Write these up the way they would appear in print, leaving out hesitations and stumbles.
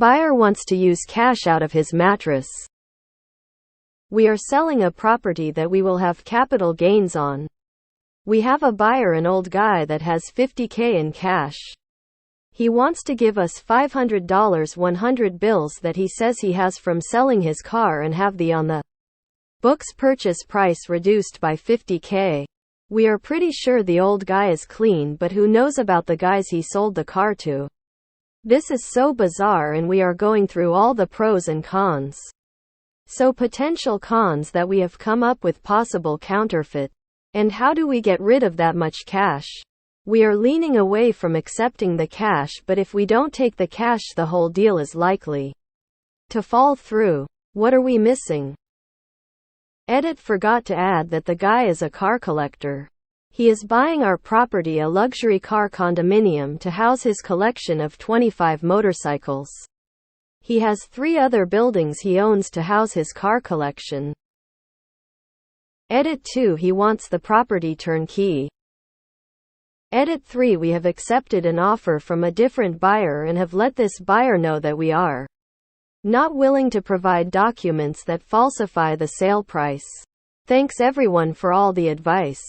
Buyer wants to use cash out of his mattress. We are selling a property that we will have capital gains on. We have a buyer, an old guy that has $50K in cash. He wants to give us $500 100 bills that he says he has from selling his car and have the on the books purchase price reduced by $50K. We are pretty sure the old guy is clean, but who knows about the guys he sold the car to? This is so bizarre, and we are going through all the pros and cons. So potential cons that we have come up with: possible counterfeit. And how do we get rid of that much cash? We are leaning away from accepting the cash, but if we don't take the cash, the whole deal is likely to fall through. What are we missing? Edit forgot to add that the guy is a car collector. He is buying our property, a luxury car condominium, to house his collection of 25 motorcycles. He has 3 other buildings he owns to house his car collection. Edit 2, he wants the property turnkey. Edit 3, we have accepted an offer from a different buyer and have let this buyer know that we are not willing to provide documents that falsify the sale price. Thanks everyone for all the advice.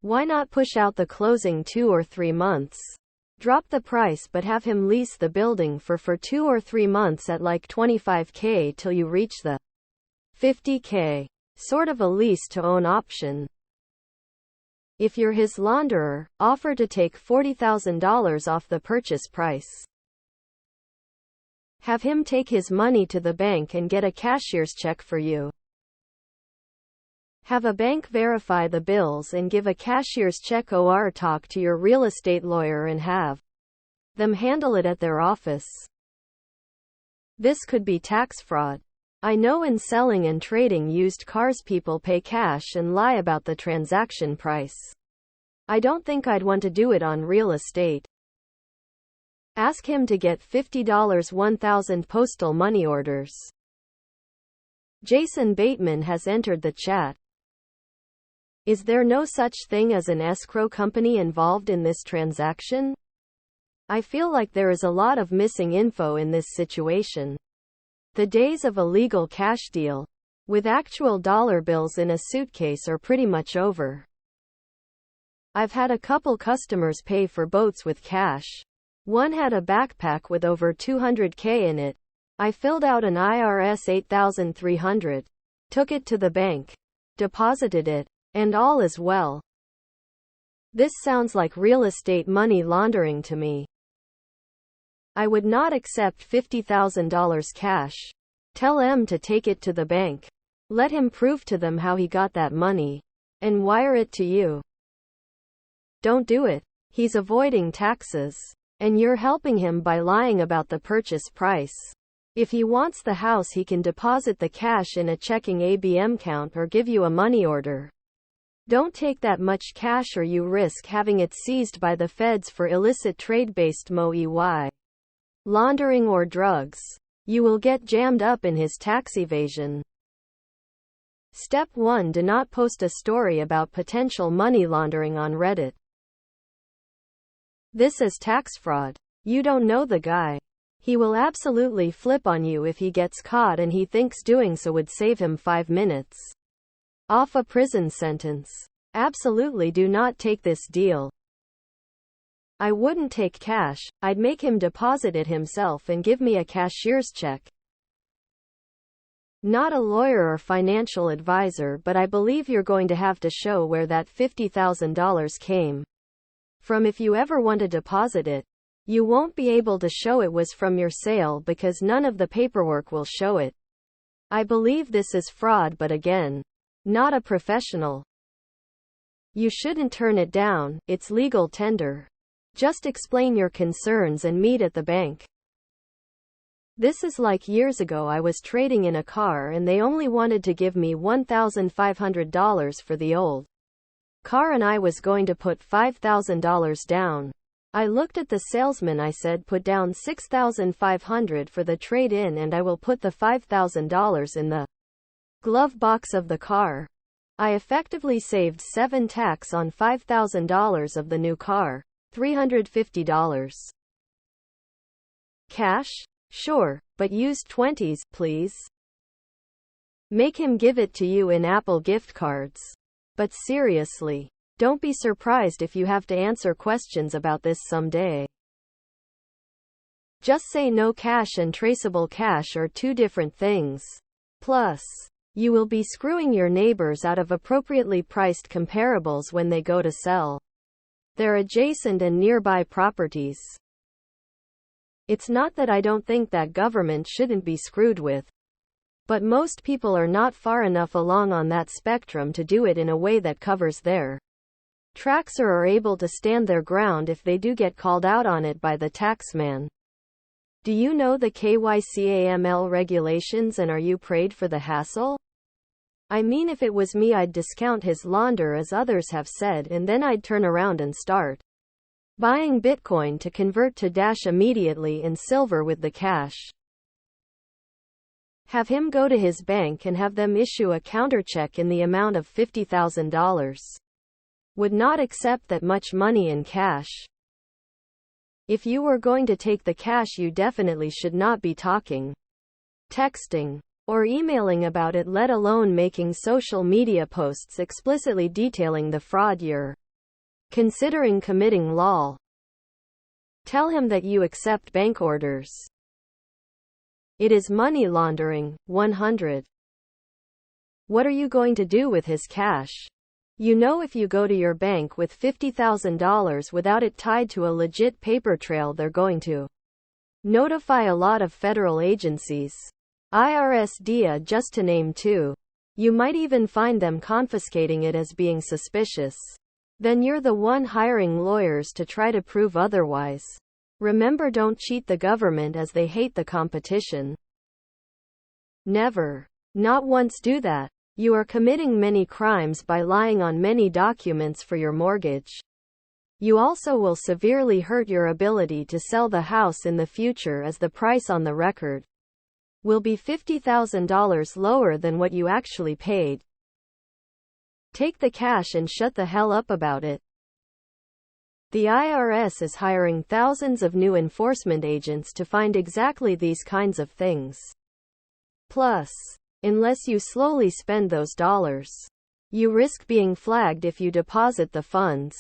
Why not push out the closing 2 or 3 months? Drop the price but have him lease the building for 2 or 3 months at like $25K till you reach the $50K. Sort of a lease to own option. If you're his launderer, offer to take $40,000 off the purchase price. Have him take his money to the bank and get a cashier's check for you. Have a bank verify the bills and give a cashier's check, or talk to your real estate lawyer and have them handle it at their office. This could be tax fraud. I know in selling and trading used cars people pay cash and lie about the transaction price. I don't think I'd want to do it on real estate. Ask him to get $50 1,000 postal money orders. Jason Bateman has entered the chat. Is there no such thing as an escrow company involved in this transaction? I feel like there is a lot of missing info in this situation. The days of a legal cash deal with actual dollar bills in a suitcase are pretty much over. I've had a couple customers pay for boats with cash. One had a backpack with over $200K in it. I filled out an IRS $8,300, took it to the bank, deposited it, and all is well. This sounds like real estate money laundering to me. I would not accept $50,000 cash. Tell M to take it to the bank. Let him prove to them how he got that money, and wire it to you. Don't do it. He's avoiding taxes, and you're helping him by lying about the purchase price. If he wants the house, he can deposit the cash in a checking ABM account or give you a money order. Don't take that much cash or you risk having it seized by the feds for illicit trade-based money laundering or drugs. You will get jammed up in his tax evasion. Step 1. Do not post a story about potential money laundering on Reddit. This is tax fraud. You don't know the guy. He will absolutely flip on you if he gets caught, and he thinks doing so would save him 5 minutes off a prison sentence. Absolutely do not take this deal. I wouldn't take cash. I'd make him deposit it himself and give me a cashier's check. Not a lawyer or financial advisor, but I believe you're going to have to show where that $50,000 came from if you ever want to deposit it. You won't be able to show it was from your sale because none of the paperwork will show it. I believe this is fraud, but again, not a professional. You shouldn't turn it down. It's legal tender. Just explain your concerns and meet at the bank. This is like years ago. I was trading in a car and they only wanted to give me $1,500 for the old car, and I was going to put $5,000 down. I looked at the salesman. I said, put down $6,500 for the trade-in and I will put the $5,000 in the glove box of the car. I effectively saved 7 tax on $5,000 of the new car, $350. Cash? Sure, but use 20s, please. Make him give it to you in Apple gift cards. But seriously, don't be surprised if you have to answer questions about this someday. Just say no. Cash and traceable cash are two different things. Plus, you will be screwing your neighbors out of appropriately priced comparables when they go to sell their adjacent and nearby properties. It's not that I don't think that government shouldn't be screwed with, but most people are not far enough along on that spectrum to do it in a way that covers their tracks or are able to stand their ground if they do get called out on it by the taxman. Do you know the KYCAML regulations and are you prayed for the hassle? I mean, if it was me, I'd discount his launder as others have said, and then I'd turn around and start buying Bitcoin to convert to Dash immediately in silver with the cash. Have him go to his bank and have them issue a countercheck in the amount of $50,000. Would not accept that much money in cash. If you were going to take the cash, you definitely should not be talking, texting, or emailing about it, let alone making social media posts explicitly detailing the fraud you're considering committing. Lol. Tell him that you accept bank orders. It is money laundering. 100. What are you going to do with his cash? You know, if you go to your bank with $50,000 without it tied to a legit paper trail, they're going to notify a lot of federal agencies. IRS, DEA, just to name two. You might even find them confiscating it as being suspicious. Then you're the one hiring lawyers to try to prove otherwise. Remember, don't cheat the government as they hate the competition. Never. Not once do that. You are committing many crimes by lying on many documents for your mortgage. You also will severely hurt your ability to sell the house in the future, as the price on the record will be $50,000 lower than what you actually paid. Take the cash and shut the hell up about it. The IRS is hiring thousands of new enforcement agents to find exactly these kinds of things. Plus, unless you slowly spend those dollars, you risk being flagged if you deposit the funds.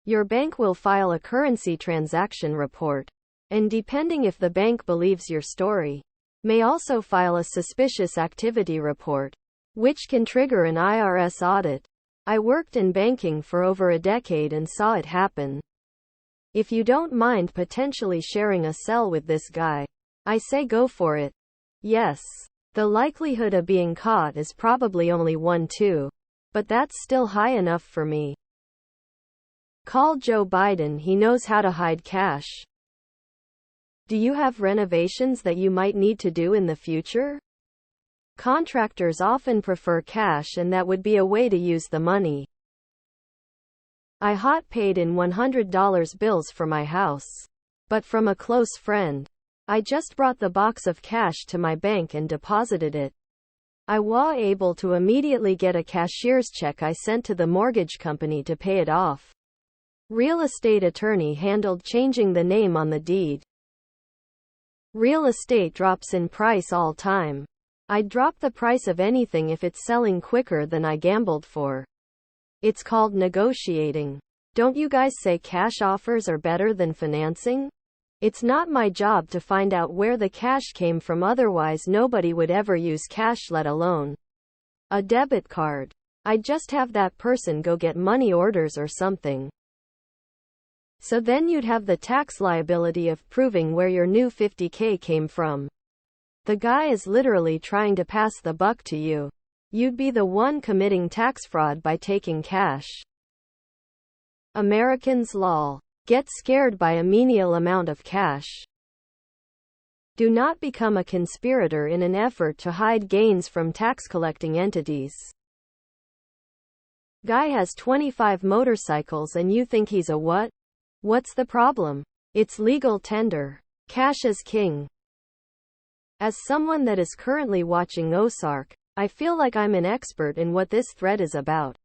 Your bank will file a currency transaction report, and depending if the bank believes your story, may also file a suspicious activity report, which can trigger an IRS audit. I worked in banking for over a decade and saw it happen. If you don't mind potentially sharing a cell with this guy, I say go for it. Yes. The likelihood of being caught is probably only 1-2, but that's still high enough for me. Call Joe Biden, he knows how to hide cash. Do you have renovations that you might need to do in the future? Contractors often prefer cash, and that would be a way to use the money. I hot paid in $100 bills for my house, but from a close friend. I just brought the box of cash to my bank and deposited it. I was able to immediately get a cashier's check I sent to the mortgage company to pay it off. Real estate attorney handled changing the name on the deed. Real estate drops in price all time. I'd drop the price of anything if it's selling quicker than I gambled for. It's called negotiating. Don't you guys say cash offers are better than financing? It's not my job to find out where the cash came from, otherwise nobody would ever use cash, let alone a debit card. I'd just have that person go get money orders or something. So then you'd have the tax liability of proving where your new $50K came from. The guy is literally trying to pass the buck to you. You'd be the one committing tax fraud by taking cash. Americans lol. Get scared by a menial amount of cash. Do not become a conspirator in an effort to hide gains from tax collecting entities. Guy has 25 motorcycles and you think he's a what? What's the problem? It's legal tender. Cash is king. As someone that is currently watching Ozark, I feel like I'm an expert in what this thread is about.